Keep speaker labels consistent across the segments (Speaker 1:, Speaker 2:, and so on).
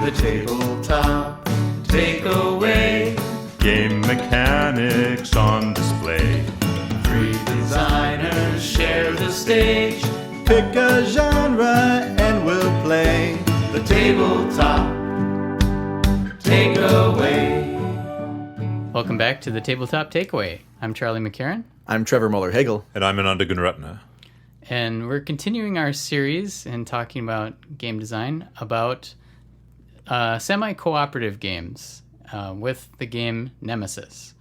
Speaker 1: The tabletop takeaway.
Speaker 2: Game mechanics on display.
Speaker 1: 3 designers share the stage.
Speaker 3: Pick a genre and we'll play.
Speaker 1: The tabletop takeaway.
Speaker 4: Welcome back to the Tabletop Takeaway. I'm Charlie McCarran,
Speaker 3: I'm Trevor Muller-Hagel.
Speaker 2: And I'm Ananda Gunratna.
Speaker 4: and we're continuing our series and talking about game design about semi-cooperative games with the game Nemesis.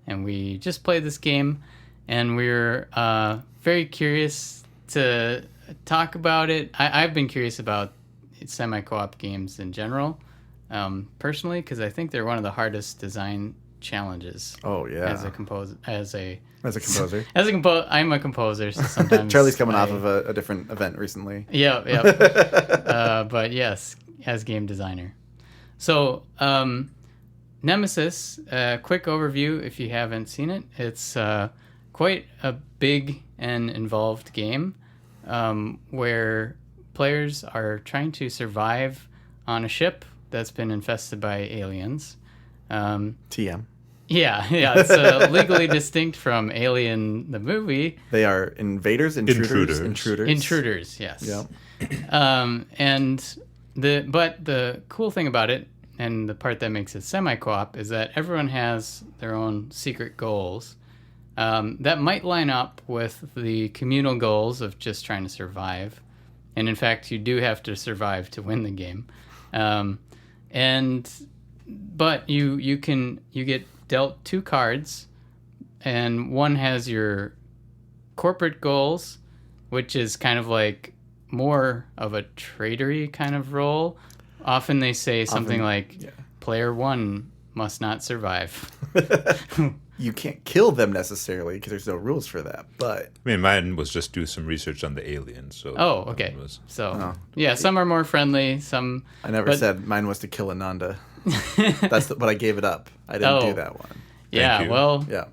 Speaker 4: And we just played this game, and we're very curious to talk about it. I've been curious about semi-co-op games in general, personally, because I think they're one of the hardest design challenges.
Speaker 3: Oh, yeah.
Speaker 4: As a composer.
Speaker 3: As a composer.
Speaker 4: I'm a composer, so sometimes
Speaker 3: Charlie's coming off of a different event recently.
Speaker 4: Yeah. But yes, as game designer. So, Nemesis, quick overview if you haven't seen it. It's quite a big and involved game where players are trying to survive on a ship that's been infested by aliens.
Speaker 3: TM.
Speaker 4: Yeah, it's legally distinct from Alien, the movie.
Speaker 3: They are invaders, intruders.
Speaker 4: Intruders, yes.
Speaker 3: Yeah.
Speaker 4: But the cool thing about it, and the part that makes it semi-co-op, is that everyone has their own secret goals that might line up with the communal goals of just trying to survive. And in fact, you do have to survive to win the game. But you get dealt 2 cards, and one has your corporate goals, which is kind of like more of a tradery kind of role. Often they say something player 1 must not survive.
Speaker 3: You can't kill them necessarily because there's no rules for that. But
Speaker 2: I mean, mine was just do some research on the aliens. So
Speaker 4: okay. Some are more friendly. Some
Speaker 3: I never said mine was to kill Ananda. But I gave it up. I didn't do that one.
Speaker 4: Yeah,
Speaker 2: Thank you.
Speaker 3: Yeah.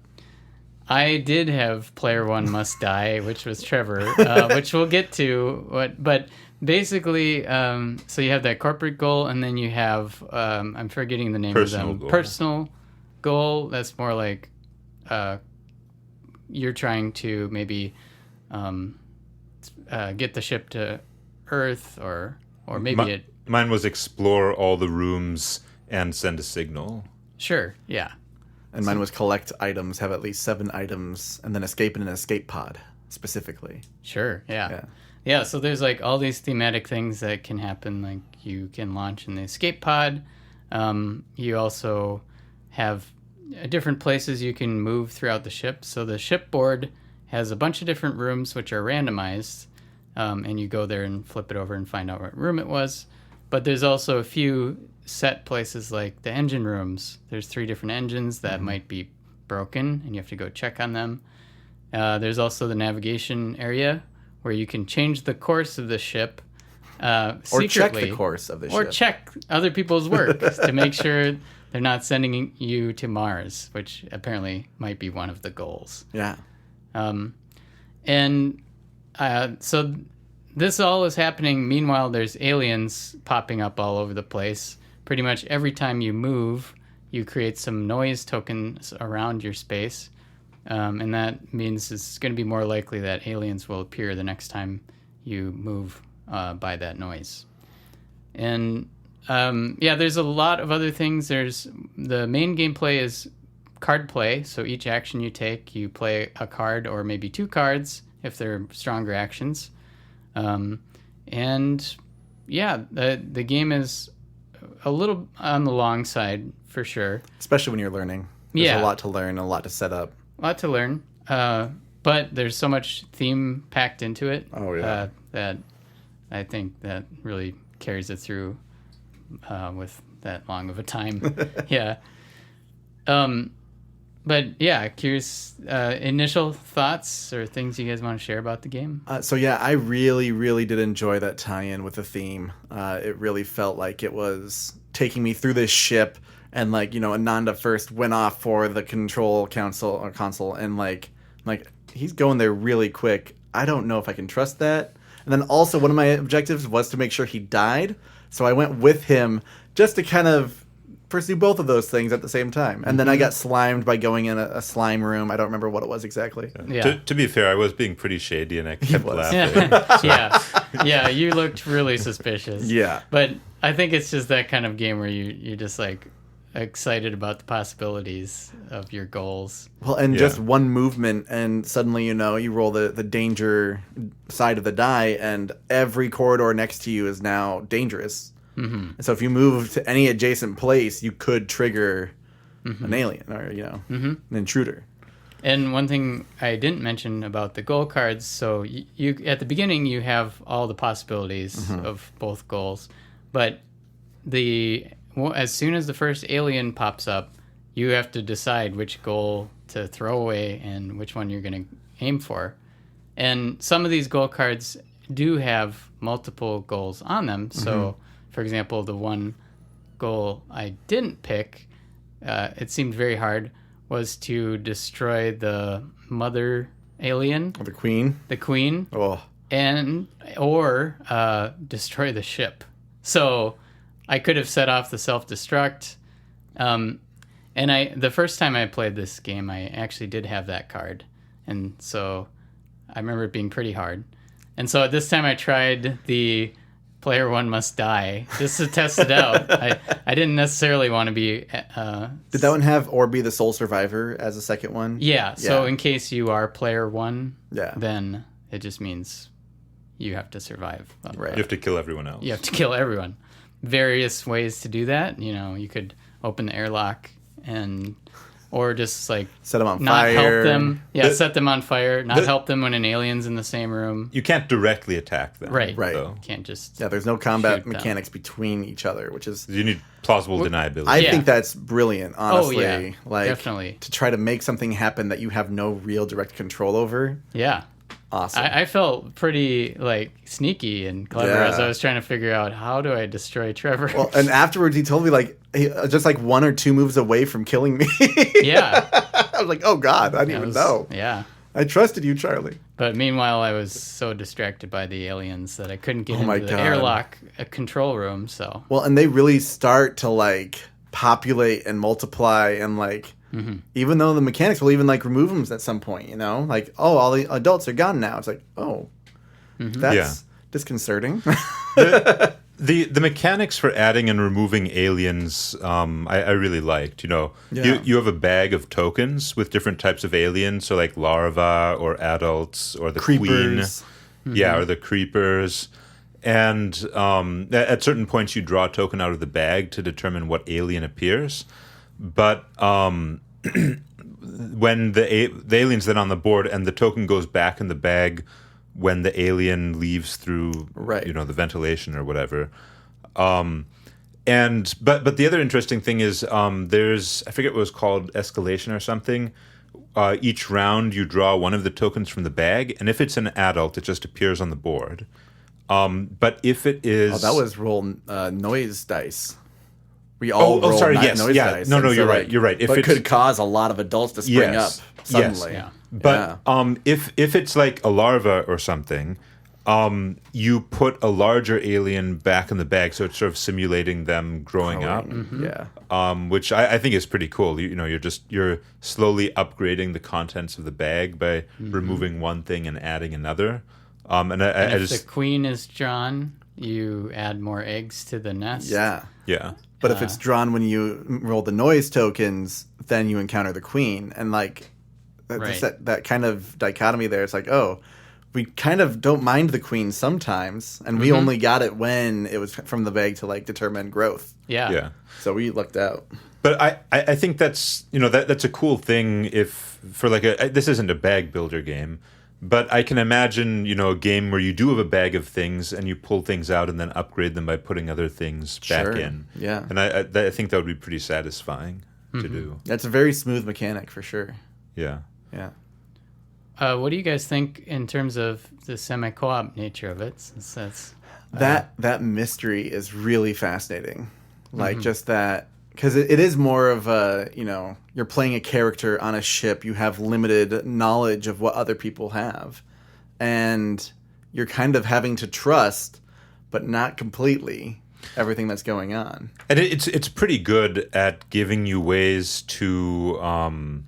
Speaker 4: I did have player 1 must die, which was Trevor, which we'll get to. But basically, so you have that corporate goal, and then you have, I'm forgetting the name of them. Personal goal. That's more like you're trying to maybe get the ship to Earth, or maybe
Speaker 2: Mine was explore all the rooms and send a signal.
Speaker 4: Sure, yeah.
Speaker 3: And mine was collect items, have at least 7 items, and then escape in an escape pod, specifically.
Speaker 4: Sure, yeah. Yeah, so there's like all these thematic things that can happen. Like you can launch in the escape pod. You also have different places you can move throughout the ship. So the shipboard has a bunch of different rooms which are randomized. And you go there and flip it over and find out what room it was. But there's also a few set places like the engine rooms. There's 3 different engines that might be broken, and you have to go check on them. There's also the navigation area where you can change the course of the ship secretly.
Speaker 3: Or check the course of the ship.
Speaker 4: Or check other people's work to make sure they're not sending you to Mars, which apparently might be one of the goals.
Speaker 3: Yeah.
Speaker 4: So this all is happening. Meanwhile, there's aliens popping up all over the place. Pretty much every time you move, you create some noise tokens around your space. And that means it's going to be more likely that aliens will appear the next time you move by that noise. And there's a lot of other things. There's the main gameplay is card play. So each action you take, you play a card or maybe 2 cards if they're stronger actions. The game is a little on the long side for sure.
Speaker 3: Especially when you're learning. There's a lot to learn, a lot to set up.
Speaker 4: A lot to learn. But there's so much theme packed into it.
Speaker 3: Oh, yeah.
Speaker 4: That I think that really carries it through with that long of a time. Yeah. But yeah, curious initial thoughts or things you guys want to share about the game?
Speaker 3: I really, really did enjoy that tie-in with the theme. It really felt like it was taking me through this ship, and Ananda first went off for the control console, and like he's going there really quick. I don't know if I can trust that. And then also one of my objectives was to make sure he died. So I went with him just to kind of pursue both of those things at the same time. And then I got slimed by going in a slime room. I don't remember what it was exactly.
Speaker 4: Yeah.
Speaker 2: To be fair, I was being pretty shady and I kept
Speaker 3: was.
Speaker 2: laughing.
Speaker 4: Yeah, you looked really suspicious.
Speaker 3: Yeah.
Speaker 4: But I think it's just that kind of game where you're just like excited about the possibilities of your goals.
Speaker 3: Well, and just one movement, and suddenly, you roll the danger side of the die, and every corridor next to you is now dangerous. Mm-hmm. And so if you move to any adjacent place, you could trigger an alien or, an intruder.
Speaker 4: And one thing I didn't mention about the goal cards, so you at the beginning you have all the possibilities of both goals, but as soon as the first alien pops up, you have to decide which goal to throw away and which one you're going to aim for. And some of these goal cards do have multiple goals on them. So, for example, the one goal I didn't pick, it seemed very hard, was to destroy the mother alien.
Speaker 3: The queen.
Speaker 4: The queen.
Speaker 3: Oh.
Speaker 4: Or destroy the ship. So I could have set off the self-destruct. And the first time I played this game, I actually did have that card. And so I remember it being pretty hard. And so this time I tried the player one must die just to test it out. I didn't necessarily want to be...
Speaker 3: Did that one have or be the sole survivor as a second one?
Speaker 4: Yeah, so in case you are player one,
Speaker 3: yeah,
Speaker 4: then it just means you have to survive.
Speaker 3: Right.
Speaker 2: You have to kill everyone else.
Speaker 4: You have to kill everyone. Various ways to do that. You could open the airlock or just like
Speaker 3: set them on
Speaker 4: not
Speaker 3: fire.
Speaker 4: Help them. Yeah, set them on fire. Not help them when an alien's in the same room.
Speaker 2: You can't directly attack them.
Speaker 4: Right.
Speaker 2: So.
Speaker 4: You can't just.
Speaker 3: Yeah, there's no combat
Speaker 4: shoot
Speaker 3: mechanics between each other, which is.
Speaker 2: You need plausible deniability.
Speaker 3: I think that's brilliant, honestly.
Speaker 4: Oh, yeah.
Speaker 3: Like,
Speaker 4: definitely.
Speaker 3: To try to make something happen that you have no real direct control over.
Speaker 4: Yeah.
Speaker 3: Awesome.
Speaker 4: I felt pretty sneaky and clever as I was trying to figure out how do I destroy Trevor.
Speaker 3: Well, and afterwards he told me just one or two moves away from killing me.
Speaker 4: Yeah.
Speaker 3: I was like, oh God, I didn't even know.
Speaker 4: Yeah.
Speaker 3: I trusted you, Charlie.
Speaker 4: But meanwhile, I was so distracted by the aliens that I couldn't get into the
Speaker 3: God.
Speaker 4: airlock control room. So.
Speaker 3: Well, and they really start to populate and multiply and even though the mechanics will even remove them at some point, all the adults are gone now. It's that's disconcerting.
Speaker 2: The mechanics for adding and removing aliens, I really liked. You have a bag of tokens with different types of aliens, so like larvae or adults or the
Speaker 3: creepers.
Speaker 2: Queen, or the creepers. And at certain points, you draw a token out of the bag to determine what alien appears. But when the alien's then on the board and the token goes back in the bag when the alien leaves through the ventilation or whatever. But the other interesting thing is there's, I forget what it was called, escalation or something. Each round you draw one of the tokens from the bag, and if it's an adult, it just appears on the board. But if it is...
Speaker 3: that was roll noise dice. We all roll
Speaker 2: sorry,
Speaker 3: noise dice.
Speaker 2: No, you're right. You're right.
Speaker 3: If it could cause a lot of adults to spring up suddenly.
Speaker 4: Yeah.
Speaker 2: But if it's like a larva or something, you put a larger alien back in the bag, so it's sort of simulating them growing up.
Speaker 4: Mm-hmm.
Speaker 3: Yeah.
Speaker 2: Which I think is pretty cool. You're slowly upgrading the contents of the bag by removing one thing and adding another. And if
Speaker 4: the queen is drawn, you add more eggs to the nest.
Speaker 3: Yeah.
Speaker 2: Yeah.
Speaker 3: But if it's drawn when you roll the noise tokens, then you encounter the queen. And that kind of dichotomy there. It's we kind of don't mind the queen sometimes, and we only got it when it was from the bag to determine growth.
Speaker 4: Yeah.
Speaker 2: Yeah.
Speaker 3: So we lucked out.
Speaker 2: But I think that's that's a cool thing this isn't a bag builder game, but I can imagine a game where you do have a bag of things and you pull things out and then upgrade them by putting other things back in.
Speaker 3: Yeah.
Speaker 2: And I think that would be pretty satisfying to do.
Speaker 3: That's a very smooth mechanic for sure.
Speaker 2: Yeah.
Speaker 3: Yeah.
Speaker 4: What do you guys think in terms of the semi-co-op nature of it? Since that's
Speaker 3: that mystery is really fascinating. Just that, because it is more of a, you're playing a character on a ship. You have limited knowledge of what other people have. And you're kind of having to trust, but not completely, everything that's going on.
Speaker 2: And it's pretty good at giving you ways to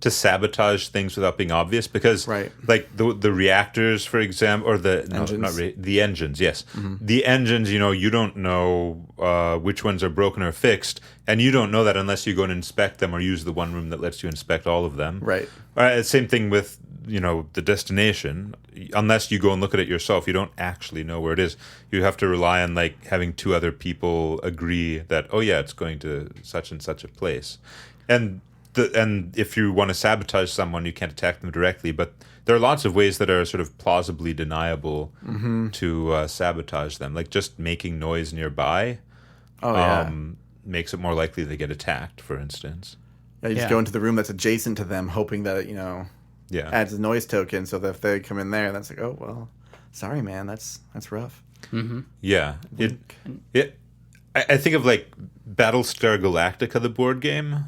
Speaker 2: sabotage things without being obvious, because like the reactors, for example, or the engines, yes. The engines, you don't know which ones are broken or fixed, and you don't know that unless you go and inspect them or use the one room that lets you inspect all of them.
Speaker 3: Right.
Speaker 2: Same thing with the destination. Unless you go and look at it yourself, you don't actually know where it is. You have to rely on like having two other people agree that, oh yeah, it's going to such and such a place, and if you want to sabotage someone, you can't attack them directly, but there are lots of ways that are sort of plausibly deniable to sabotage them, like just making noise nearby. Makes it more likely they get attacked, for instance.
Speaker 3: Yeah, you just go into the room that's adjacent to them, hoping that it, adds a noise token, so that if they come in there, that's like, oh well, sorry man, that's rough.
Speaker 2: Yeah, I think of like Battlestar Galactica, the board game.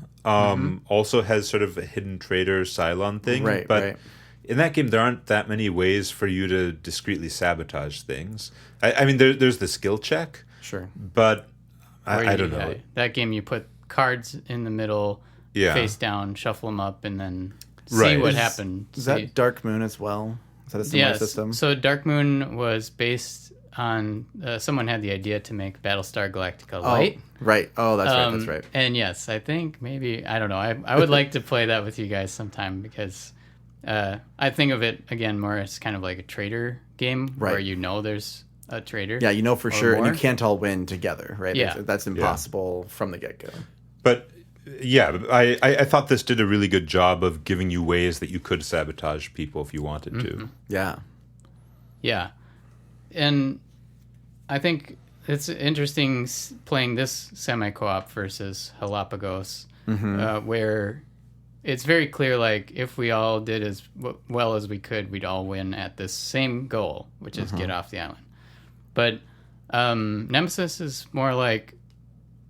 Speaker 2: Also has sort of a hidden traitor Cylon thing, but in that game there aren't that many ways for you to discreetly sabotage things. I mean, there's the skill check,
Speaker 3: sure,
Speaker 2: but I don't know.
Speaker 4: That game, you put cards in the middle, face down, shuffle them up, and then see what happened.
Speaker 3: Is that Dark Moon as well? Is that a similar system?
Speaker 4: So Dark Moon was based on someone had the idea to make Battlestar Galactica Light.
Speaker 3: Right. Oh, that's right.
Speaker 4: And yes, I think maybe, I don't know. I would like to play that with you guys sometime, because I think of it again more as kind of like a traitor game where there's a traitor.
Speaker 3: Yeah, for sure, and you can't all win together, right?
Speaker 4: Yeah.
Speaker 3: That's impossible from the get-go.
Speaker 2: But yeah, I thought this did a really good job of giving you ways that you could sabotage people if you wanted to.
Speaker 3: Yeah.
Speaker 4: Yeah. And I think it's interesting playing this semi-co-op versus Galapagos, where it's very clear, like, if we all did as well as we could, we'd all win at this same goal, which is get off the island. But Nemesis is more like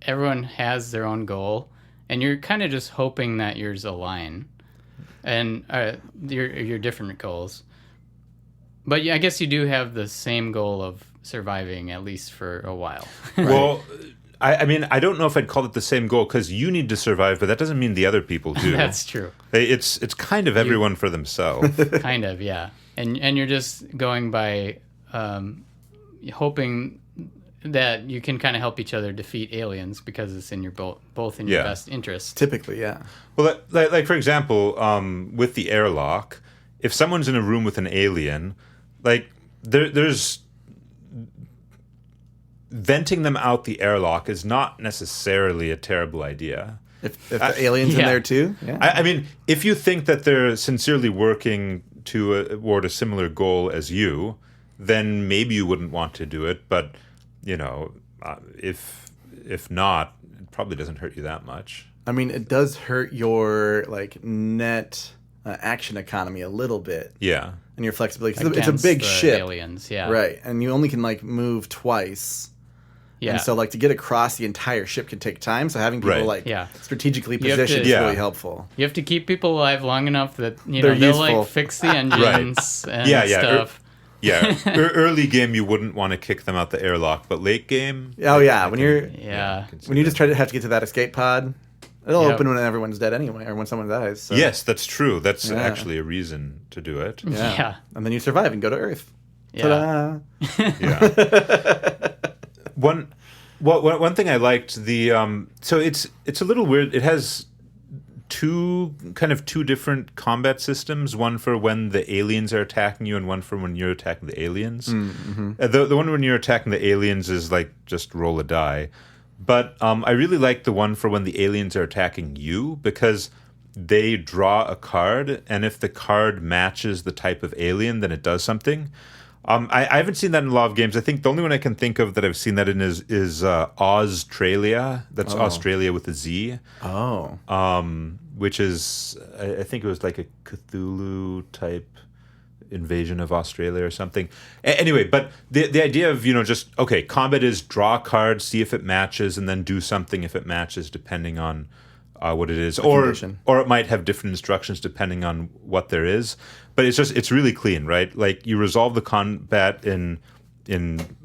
Speaker 4: everyone has their own goal, and you're kind of just hoping that yours align, and your different goals. But yeah, I guess you do have the same goal of surviving, at least for a while.
Speaker 2: Well, I mean, I don't know if I'd call it the same goal, because you need to survive, but that doesn't mean the other people do.
Speaker 4: That's true.
Speaker 2: It's kind of everyone for themselves.
Speaker 4: Kind of, yeah. And you're just going by hoping that you can kind of help each other defeat aliens, because it's in your both in your best interest.
Speaker 3: Typically, yeah.
Speaker 2: Well, like for example, with the airlock, if someone's in a room with an alien, like there's venting them out the airlock is not necessarily a terrible idea.
Speaker 3: If the alien's in there too? Yeah.
Speaker 2: I mean, if you think that they're sincerely working toward a similar goal as you, then maybe you wouldn't want to do it. But, if not, it probably doesn't hurt you that much.
Speaker 3: I mean, it does hurt your, like, net action economy a little bit.
Speaker 2: Yeah.
Speaker 3: And your flexibility. Because it's a big ship.
Speaker 4: Aliens, yeah.
Speaker 3: Right. And you only can, like, move twice. Yeah. And so, like, to get across the entire ship can take time. So having people, strategically positioned is really helpful.
Speaker 4: You have to keep people alive long enough that, they'll, like, fix the engines and stuff.
Speaker 2: Early game, you wouldn't want to kick them out the airlock. But late game...
Speaker 3: Oh, yeah. When you just have to get to that escape pod, it'll open when everyone's dead anyway, or when someone dies. So.
Speaker 2: Yes, that's true. That's actually a reason to do it.
Speaker 3: Yeah. And then you survive and go to Earth.
Speaker 4: Yeah.
Speaker 2: Yeah. One thing I liked, so it's a little weird. It has two different combat systems. One for when the aliens are attacking you, and one for when you're attacking the aliens. Mm-hmm. The one when you're attacking the aliens is like just roll a die. But I really like the one for when the aliens are attacking you, because they draw a card, and if the card matches the type of alien, then it does something. I haven't seen that in a lot of games. I think the only one I can think of that I've seen that in is Australia. That's Australia with a Z.
Speaker 3: Oh.
Speaker 2: Which is, I think it was like a Cthulhu type invasion of Australia or something. Anyway, but the idea of, combat is draw a card, see if it matches, and then do something if it matches, depending on what it is,
Speaker 3: condition.
Speaker 2: or it might have different instructions depending on what there is. But it's really clean, right? Like you resolve the combat in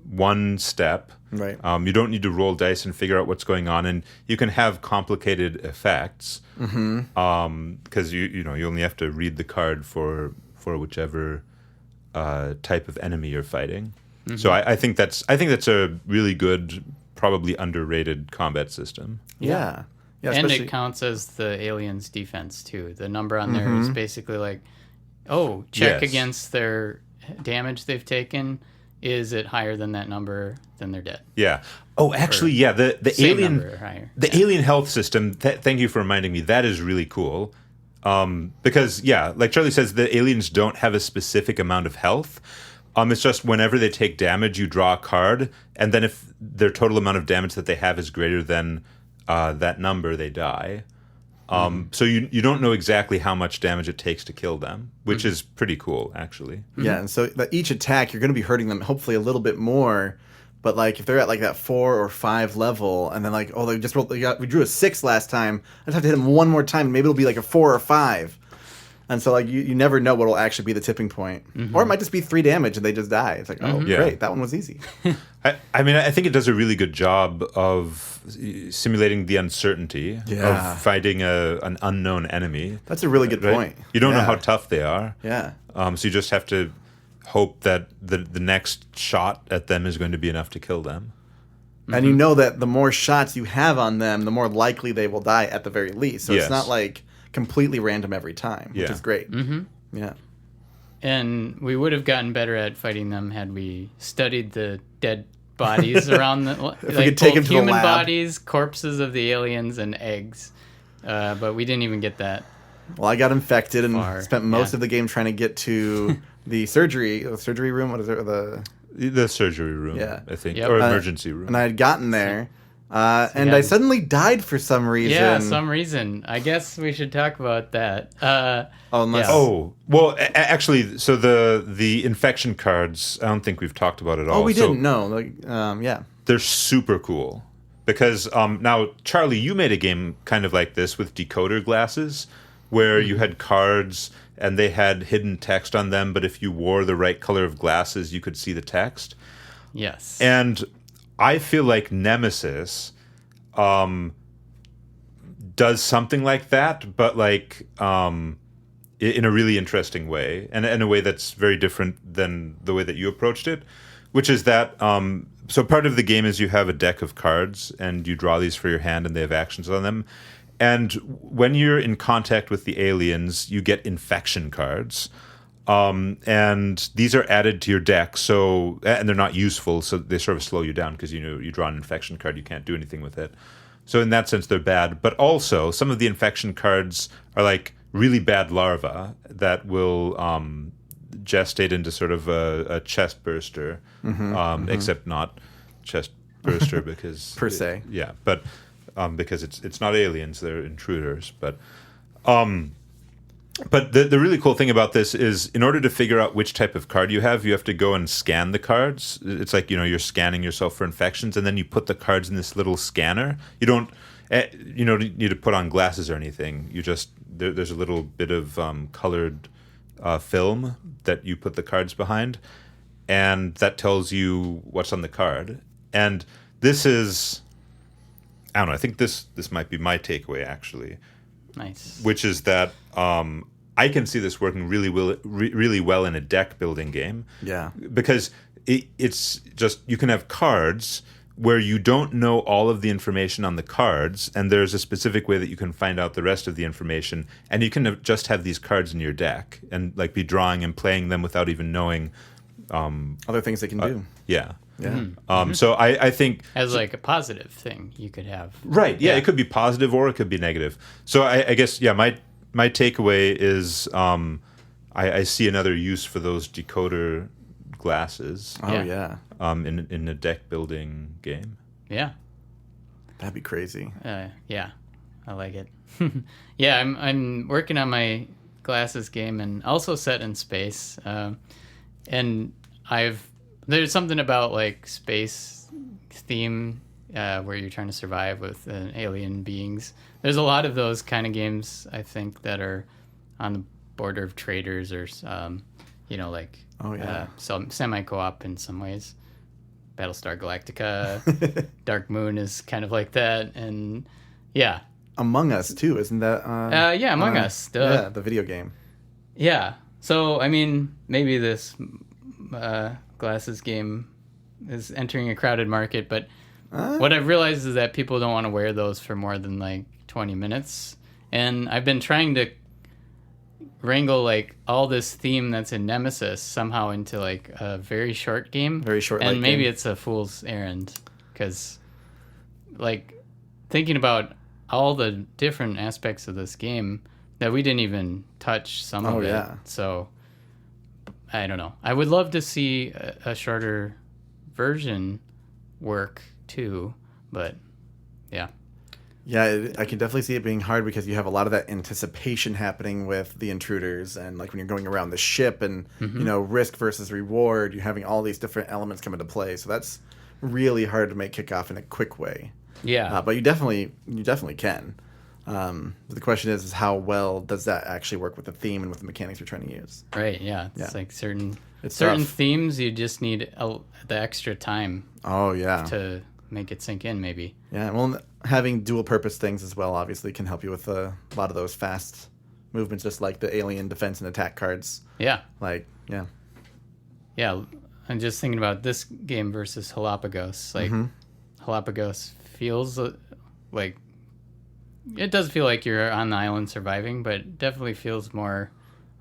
Speaker 2: one step.
Speaker 3: Right.
Speaker 2: You don't need to roll dice and figure out what's going on, and you can have complicated effects. Because you only have to read the card for whichever type of enemy you're fighting. So I think that's a really good, probably underrated combat system.
Speaker 3: Yeah. Yeah,
Speaker 4: and
Speaker 3: especially-
Speaker 4: it counts as the alien's defense too. The number on there is basically like, oh, check
Speaker 2: Yes.
Speaker 4: against their damage they've taken. Is it higher than that number? Then they're dead.
Speaker 2: Yeah. Oh, actually, yeah. The
Speaker 4: Same
Speaker 2: alien
Speaker 4: number or higher.
Speaker 2: the alien health system. Thank you for reminding me. That is really cool. Because like Charlie says, the aliens don't have a specific amount of health. It's just whenever they take damage, you draw a card, and then if their total amount of damage that they have is greater than that number, they die. So you don't know exactly how much damage it takes to kill them, which is pretty cool, actually.
Speaker 3: Yeah, and so each attack, you're going to be hurting them hopefully a little bit more. But like if they're at like that 4 or 5 level, and then like, oh, they just rolled, we drew a 6 last time. I just have to hit them one more time, and maybe it'll be like a 4 or 5. And so like you never know what will actually be the tipping point, or it might just be 3 damage and they just die. It's like, oh,
Speaker 2: Yeah.
Speaker 3: great, that one was easy.
Speaker 2: I mean, I think it does a really good job of simulating the uncertainty
Speaker 3: Yeah.
Speaker 2: of fighting an unknown enemy.
Speaker 3: That's a really good
Speaker 2: Right?
Speaker 3: point.
Speaker 2: You don't know
Speaker 3: Yeah.
Speaker 2: how tough they are.
Speaker 3: Yeah.
Speaker 2: So you just have to hope that the next shot at them is going to be enough to kill them.
Speaker 3: And you know that the more shots you have on them, the more likely they will die at the very least. So
Speaker 2: Yes.
Speaker 3: it's not like completely random every time, which
Speaker 2: Yeah.
Speaker 3: is great. Yeah.
Speaker 4: And we would have gotten better at fighting them had we studied the dead bodies around the like
Speaker 3: we could take
Speaker 4: both
Speaker 3: them to the
Speaker 4: human
Speaker 3: lab.
Speaker 4: bodies, corpses of the aliens, and eggs. But we didn't even get that.
Speaker 3: Well, I got infected and
Speaker 4: Far,
Speaker 3: spent most
Speaker 4: yeah.
Speaker 3: of the game trying to get to the surgery room. What is it?
Speaker 2: The surgery room,
Speaker 3: Yeah.
Speaker 2: I think,
Speaker 4: Yep.
Speaker 2: or emergency room.
Speaker 3: And I had gotten there, and
Speaker 4: yeah.
Speaker 3: I suddenly died for some reason.
Speaker 4: Yeah, some reason. I guess we should talk about that.
Speaker 3: Unless
Speaker 4: Yeah.
Speaker 2: Oh, well, actually, so the infection cards, I don't think we've talked about it all.
Speaker 3: we
Speaker 2: So
Speaker 3: didn't know. Like, yeah.
Speaker 2: they're super cool. Because now, Charlie, you made a game kind of like this with decoder glasses, where you had cards and they had hidden text on them, but if you wore the right color of glasses, you could see the text.
Speaker 4: Yes.
Speaker 2: And I feel like Nemesis does something like that, but like in a really interesting way, and in a way that's very different than the way that you approached it, which is that so part of the game is you have a deck of cards and you draw these for your hand and they have actions on them. And when you're in contact with the aliens, you get infection cards. And these are added to your deck, so and they're not useful, so they sort of slow you down because you draw an infection card, you can't do anything with it. So in that sense, they're bad. But also, some of the infection cards are like really bad larvae that will gestate into sort of a chest burster, except not chest burster because
Speaker 3: Per se.
Speaker 2: but because it's not aliens, they're intruders, but. But the really cool thing about this is in order to figure out which type of card you have to go and scan the cards. It's like, you're scanning yourself for infections, and then you put the cards in this little scanner. You don't need to put on glasses or anything. You just, there's a little bit of colored film that you put the cards behind, and that tells you what's on the card. And this is, I don't know, I think this might be my takeaway, actually.
Speaker 4: Nice.
Speaker 2: Which is that I can see this working really well in a deck building game.
Speaker 3: Yeah.
Speaker 2: Because it's just, you can have cards where you don't know all of the information on the cards, and there's a specific way that you can find out the rest of the information, and you can just have these cards in your deck and like be drawing and playing them without even knowing
Speaker 3: Other things they can do.
Speaker 2: Yeah.
Speaker 3: Yeah.
Speaker 2: So I think
Speaker 4: As like a positive thing you could have.
Speaker 2: right. Yeah, it could be positive or it could be negative. So I guess my takeaway is I see another use for those decoder glasses
Speaker 3: Oh yeah.
Speaker 2: in a deck building game.
Speaker 4: Yeah.
Speaker 3: That'd be crazy.
Speaker 4: Yeah. I like it. Yeah, I'm working on my glasses game and also set in space. And there's something about like space theme where you're trying to survive with alien beings There's a lot of those kind of games, I think, that are on the border of traders or, some semi-co-op in some ways. Battlestar Galactica, Dark Moon is kind of like that, and yeah.
Speaker 3: Among Us, too, isn't that?
Speaker 4: Among Us.
Speaker 3: Yeah, the video game.
Speaker 4: Yeah. So, I mean, maybe this glasses game is entering a crowded market, but what I've realized is that people don't want to wear those for more than, 20 minutes. And I've been trying to wrangle, all this theme that's in Nemesis somehow into, a very short game.
Speaker 3: Very short
Speaker 4: And maybe
Speaker 3: game.
Speaker 4: it's a fool's errand, because, thinking about all the different aspects of this game that we didn't even touch some of it.
Speaker 3: Yeah.
Speaker 4: So I don't know. I would love to see a shorter version work too, but yeah.
Speaker 3: Yeah, I can definitely see it being hard because you have a lot of that anticipation happening with the intruders, and when you're going around the ship and risk versus reward, you're having all these different elements come into play. So that's really hard to make kickoff in a quick way.
Speaker 4: Yeah,
Speaker 3: but you definitely can. The question is how well does that actually work with the theme and with the mechanics you're trying to use?
Speaker 4: Right. Yeah. It's certain
Speaker 3: tough.
Speaker 4: themes you just need the extra time.
Speaker 3: Oh yeah.
Speaker 4: To make it sink in, maybe.
Speaker 3: Yeah. Well, having dual purpose things as well obviously can help you with a lot of those fast movements, just like the alien defense and attack cards.
Speaker 4: Yeah.
Speaker 3: Yeah.
Speaker 4: Yeah. I'm just thinking about this game versus Galapagos. Galapagos feels like it does feel like you're on the island surviving, but it definitely feels more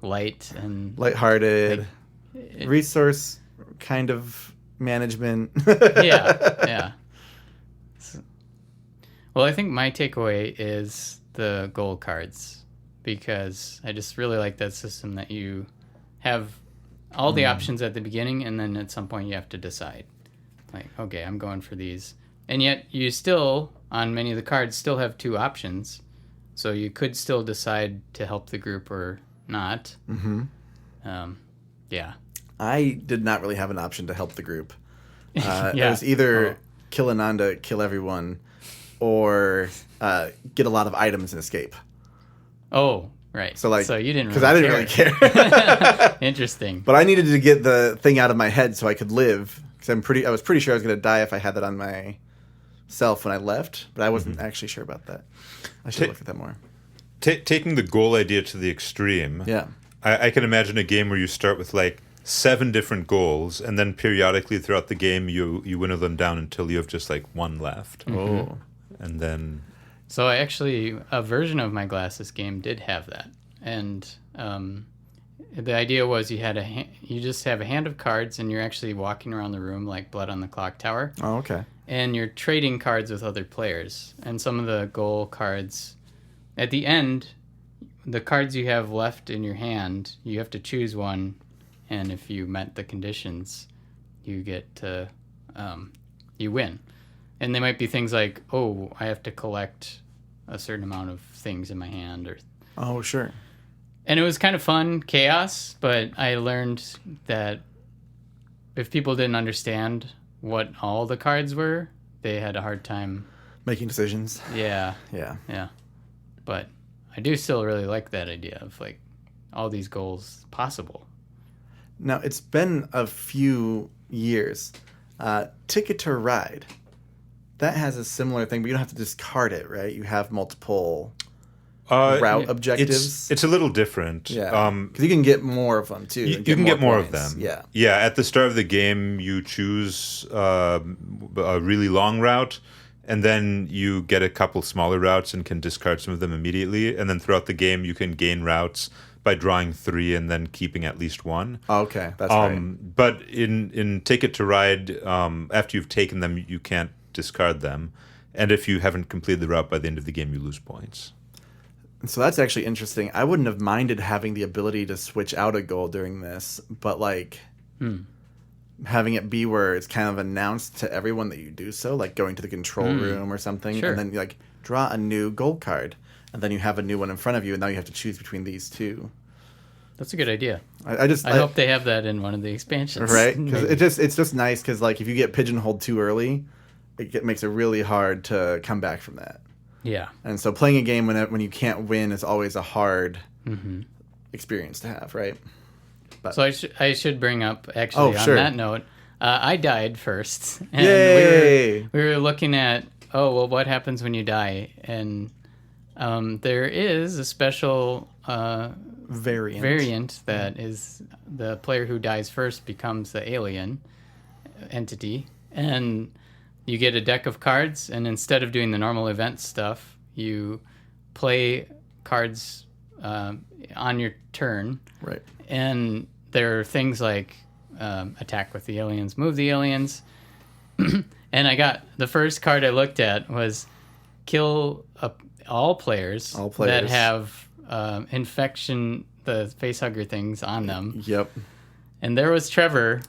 Speaker 4: light and
Speaker 3: lighthearted, resource kind of management.
Speaker 4: Yeah. Well, I think my takeaway is the goal cards, because I just really like that system that you have all the options at the beginning, and then at some point you have to decide. Okay, I'm going for these. And yet you still, on many of the cards, still have two options. So you could still decide to help the group or not.
Speaker 3: Mm-hmm.
Speaker 4: Yeah.
Speaker 3: I did not really have an option to help the group. It
Speaker 4: Yeah.
Speaker 3: was either kill Ananda, kill everyone, or get a lot of items and escape.
Speaker 4: Oh, right. So you didn't really
Speaker 3: because I didn't really care.
Speaker 4: Interesting.
Speaker 3: But I needed to get the thing out of my head so I could live. Because I was pretty sure I was going to die if I had that on myself when I left. But I wasn't actually sure about that. I should look at that more.
Speaker 2: Taking the goal idea to the extreme.
Speaker 3: Yeah.
Speaker 2: I can imagine a game where you start with 7 different goals, and then periodically throughout the game you winnow them down until you have just one left.
Speaker 3: Oh.
Speaker 2: And then...
Speaker 4: So actually, a version of my glasses game did have that. And the idea was you just have a hand of cards, and you're actually walking around the room like Blood on the Clock Tower.
Speaker 3: Oh, okay.
Speaker 4: And you're trading cards with other players. And some of the goal cards, at the end, the cards you have left in your hand, you have to choose one. And if you met the conditions, you get to, you win. And they might be things like, I have to collect a certain amount of things in my hand.
Speaker 3: Oh, sure.
Speaker 4: And it was kind of fun, chaos, but I learned that if people didn't understand what all the cards were, they had a hard time
Speaker 3: making decisions.
Speaker 4: Yeah.
Speaker 3: Yeah.
Speaker 4: Yeah. But I do still really like that idea of all these goals possible.
Speaker 3: Now, it's been a few years. Ticket to Ride. That has a similar thing, but you don't have to discard it, right? You have multiple route objectives.
Speaker 2: It's a little different.
Speaker 3: Yeah. Because you can get more of them, too.
Speaker 2: You can get more of them.
Speaker 3: Yeah.
Speaker 2: Yeah, at the start of the game, you choose a really long route, and then you get a couple smaller routes and can discard some of them immediately. And then throughout the game, you can gain routes by drawing 3 and then keeping at least 1.
Speaker 3: Oh, okay, that's right.
Speaker 2: But in Ticket to Ride, after you've taken them, you can't discard them. And if you haven't completed the route by the end of the game, you lose points.
Speaker 3: So that's actually interesting. I wouldn't have minded having the ability to switch out a goal during this, but having it be where it's kind of announced to everyone that you do so, like going to the control room or something,
Speaker 4: Sure.
Speaker 3: and then you draw a new goal card, and then you have a new one in front of you, and now you have to choose between these two.
Speaker 4: That's a good idea.
Speaker 3: I
Speaker 4: hope they have that in one of the expansions.
Speaker 3: Right? Because it's just nice because if you get pigeonholed too early, it makes it really hard to come back from that.
Speaker 4: Yeah.
Speaker 3: And so playing a game when you can't win is always a hard experience to have, right? But,
Speaker 4: So I should bring up, actually, on
Speaker 3: sure.
Speaker 4: that note, I died first. And
Speaker 3: Yay!
Speaker 4: we were looking at, what happens when you die? And there is a special variant that is the player who dies first becomes the alien entity. And you get a deck of cards, and instead of doing the normal event stuff, you play cards on your turn.
Speaker 3: Right.
Speaker 4: And there are things like attack with the aliens, move the aliens. And I got the first card I looked at was kill all players that have infection, the facehugger things on them.
Speaker 3: Yep. And
Speaker 4: there was Trevor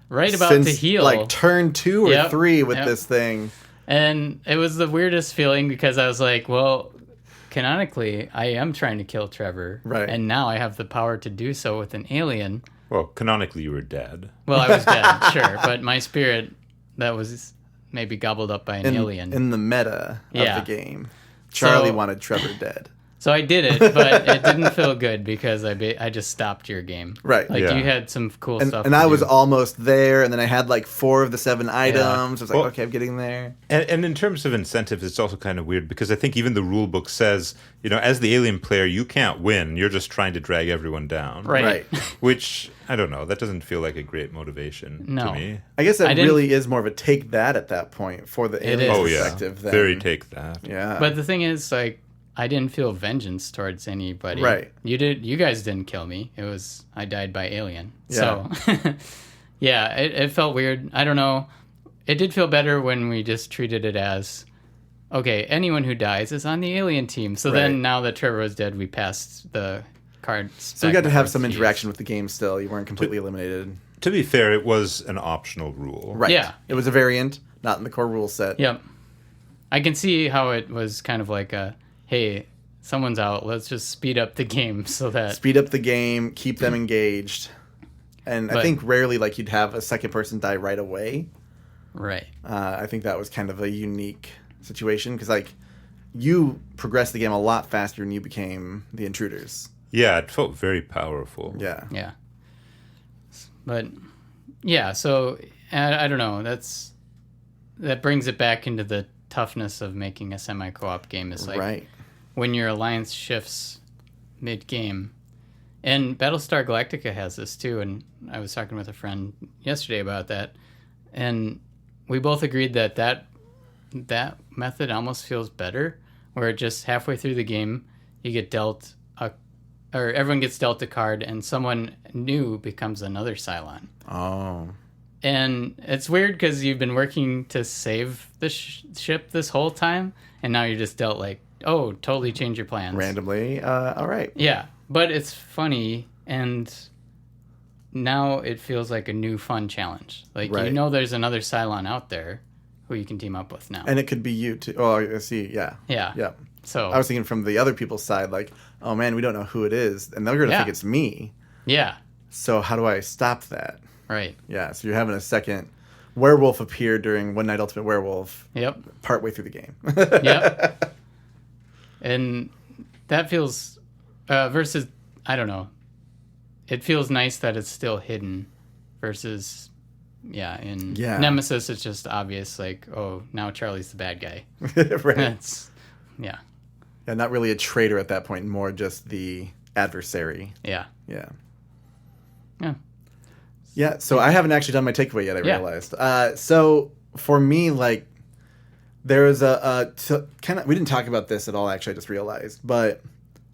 Speaker 4: right about to heal.
Speaker 3: Like turn 2 or 3 with this thing.
Speaker 4: And it was the weirdest feeling because I was like, well, canonically, I am trying to kill Trevor.
Speaker 3: Right.
Speaker 4: And now I have the power to do so with an alien.
Speaker 2: Well, canonically, you were dead.
Speaker 4: Well, I was dead, sure. But my spirit, that was maybe gobbled up by an alien.
Speaker 3: In the meta of the game. Charlie wanted Trevor dead.
Speaker 4: So I did it, but it didn't feel good because I just stopped your game.
Speaker 3: Right.
Speaker 4: Like you had some cool stuff.
Speaker 3: And I was almost there, and then I had like 4 of the 7 items. I was like, okay, I'm getting there.
Speaker 2: And in terms of incentives, it's also kind of weird because I think even the rule book says, as the alien player, you can't win. You're just trying to drag everyone down.
Speaker 4: Right.
Speaker 2: Which, I don't know, that doesn't feel like a great motivation to me.
Speaker 3: I guess that really is more of a take that at that point for the alien perspective.
Speaker 2: Oh, yeah. Very take that.
Speaker 3: Yeah.
Speaker 4: But the thing is, like, I didn't feel vengeance towards anybody.
Speaker 3: Right.
Speaker 4: You guys didn't kill me. It was I died by alien.
Speaker 3: Yeah.
Speaker 4: So yeah, it felt weird. I don't know. It did feel better when we just treated it as okay, anyone who dies is on the alien team. So then now that Trevor was dead, we passed the cards.
Speaker 3: So we got to have some interaction with the game still. You weren't completely eliminated.
Speaker 2: To be fair, it was an optional rule.
Speaker 3: Right.
Speaker 4: Yeah.
Speaker 3: It was a variant, not in the core rule set.
Speaker 4: Yep. I can see how it was kind of like a hey, someone's out. Let's just speed up the game so that...
Speaker 3: Speed up the game, keep them engaged. And I think rarely like you'd have a second person die right away.
Speaker 4: Right.
Speaker 3: I think that was kind of a unique situation because like you progressed the game a lot faster when you became the intruders.
Speaker 2: Yeah, it felt very powerful.
Speaker 3: Yeah.
Speaker 4: Yeah. But yeah, so I don't know. That brings it back into the toughness of making a semi-co-op game is like when your alliance shifts mid-game. And Battlestar Galactica has this too, and I was talking with a friend yesterday about that, and we both agreed that method almost feels better, where just halfway through the game you get dealt or everyone gets dealt a card and someone new becomes another Cylon.
Speaker 3: Oh.
Speaker 4: And it's weird because you've been working to save the ship this whole time, and now you're just dealt like, oh, totally change your plans.
Speaker 3: Randomly. All right.
Speaker 4: Yeah, but it's funny, and now it feels like a new fun challenge. Like, there's another Cylon out there who you can team up with now.
Speaker 3: And it could be you too. Oh, I see. Yeah.
Speaker 4: Yeah.
Speaker 3: Yeah.
Speaker 4: So
Speaker 3: I was thinking from the other people's side, like, oh man, we don't know who it is, and they're going to think it's me.
Speaker 4: Yeah.
Speaker 3: So how do I stop that?
Speaker 4: Right.
Speaker 3: Yeah, so you're having a second werewolf appear during One Night Ultimate Werewolf.
Speaker 4: Yep.
Speaker 3: Partway through the game.
Speaker 4: Yep. And that feels versus I don't know. It feels nice that it's still hidden versus in Nemesis it's just obvious like, oh, now Charlie's the bad guy.
Speaker 3: Right.
Speaker 4: Yeah,
Speaker 3: not really a traitor at that point, more just the adversary.
Speaker 4: Yeah.
Speaker 3: Yeah.
Speaker 4: Yeah.
Speaker 3: Yeah, so I haven't actually done my takeaway yet, I realized. So for me, like, there was we didn't talk about this at all, actually, I just realized. But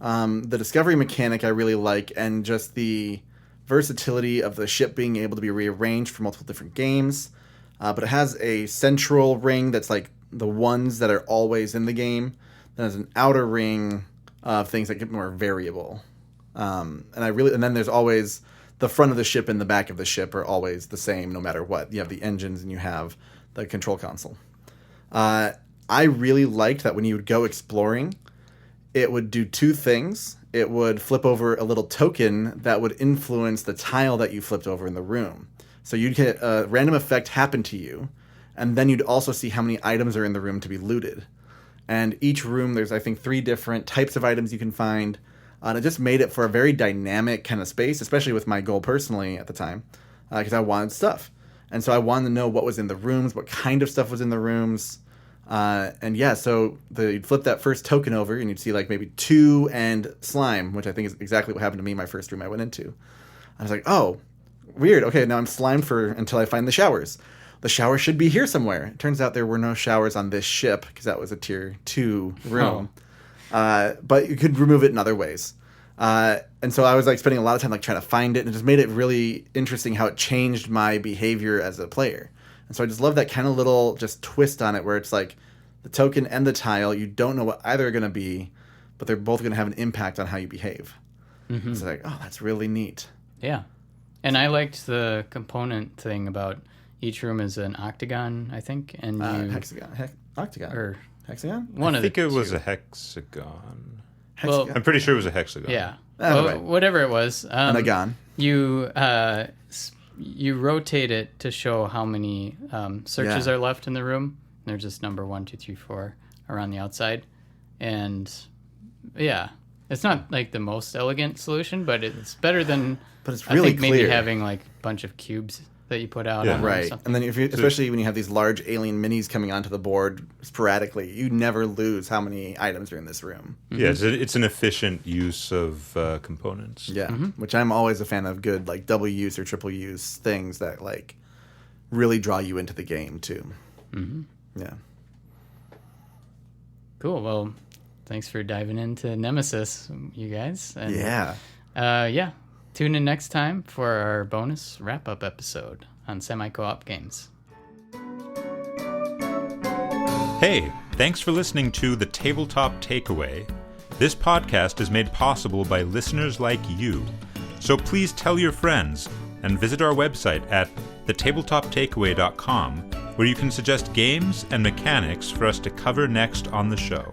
Speaker 3: the discovery mechanic I really like, and just the versatility of the ship being able to be rearranged for multiple different games. But it has a central ring that's like the ones that are always in the game. Then there's an outer ring of things that get more variable. And then there's always... The front of the ship and the back of the ship are always the same no matter what. You have the engines and you have the control console. I really liked that when you would go exploring, it would do 2 things. It would flip over a little token that would influence the tile that you flipped over in the room. So you'd get a random effect happen to you, and then you'd also see how many items are in the room to be looted. And each room, there's, I think, 3 different types of items you can find. And it just made it for a very dynamic kind of space, especially with my goal personally at the time, because I wanted stuff. And so I wanted to know what was in the rooms, what kind of stuff was in the rooms. And yeah, so you'd flip that first token over, and you'd see like maybe 2 and slime, which I think is exactly what happened to me in my first room I went into. I was like, oh, weird. Okay, now I'm slimed until I find the showers. The shower should be here somewhere. It turns out there were no showers on this ship, because that was a tier 2 room. But you could remove it in other ways. And so I was like spending a lot of time like trying to find it, and it just made it really interesting how it changed my behavior as a player. And so I just love that kind of little just twist on it, where it's like the token and the tile, you don't know what either are going to be, but they're both going to have an impact on how you behave. Mm-hmm. It's like, oh, that's really neat.
Speaker 4: Yeah. And I liked the component thing about each room is an octagon, I think, and
Speaker 3: hexagon, octagon,
Speaker 4: or
Speaker 3: hexagon.
Speaker 2: I think it was a hexagon.
Speaker 3: Hexagon.
Speaker 2: I'm pretty sure it was a hexagon.
Speaker 4: Yeah.
Speaker 3: Right.
Speaker 4: Whatever it was.
Speaker 3: An agon.
Speaker 4: You rotate it to show how many searches are left in the room. They're just number 1, 2, 3, 4 around the outside, and yeah, it's not like the most elegant solution, but it's better than.
Speaker 3: But it's really clear.
Speaker 4: Maybe having like a bunch of cubes that you put out.
Speaker 2: Yeah.
Speaker 4: On
Speaker 3: right. And then especially when you have these large alien minis coming onto the board sporadically, you never lose how many items are in this room.
Speaker 2: Mm-hmm. Yeah, it's an efficient use of components.
Speaker 3: Yeah, which I'm always a fan of good like double use or triple use things that like really draw you into the game too. Mm-hmm. Yeah.
Speaker 4: Cool. Well, thanks for diving into Nemesis, you guys. And,
Speaker 3: yeah.
Speaker 4: Tune in next time for our bonus wrap-up episode on semi-co-op games.
Speaker 2: Hey, thanks for listening to The Tabletop Takeaway. This podcast is made possible by listeners like you. So please tell your friends and visit our website at thetabletoptakeaway.com, where you can suggest games and mechanics for us to cover next on the show.